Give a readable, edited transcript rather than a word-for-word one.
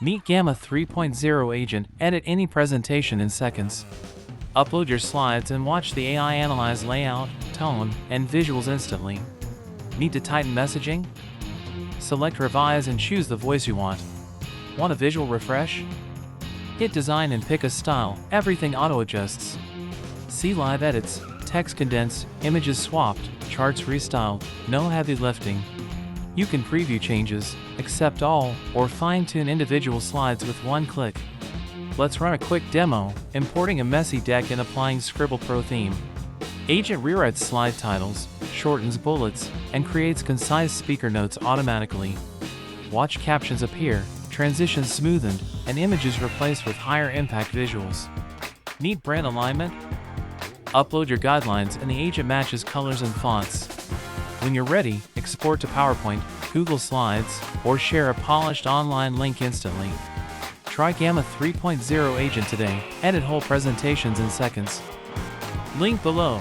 Meet Gamma 3.0 Agent, edit any presentation in seconds. Upload your slides and watch the AI analyze layout, tone, and visuals instantly. Need to tighten messaging? Select Revise and choose the voice you want. Want a visual refresh? Hit Design and pick a style, everything auto-adjusts. See live edits, text condensed, images swapped, charts restyled, no heavy lifting. You can preview changes, accept all, or fine-tune individual slides with one click. Let's run a quick demo, importing a messy deck and applying Scribble Pro theme. Agent rewrites slide titles, shortens bullets, and creates concise speaker notes automatically. Watch captions appear, transitions smoothened, and images replaced with higher impact visuals. Need brand alignment? Upload your guidelines and the agent matches colors and fonts. When you're ready, export to PowerPoint, Google Slides, or share a polished online link instantly. Try Gamma 3.0 Agent today, edit whole presentations in seconds. Link below.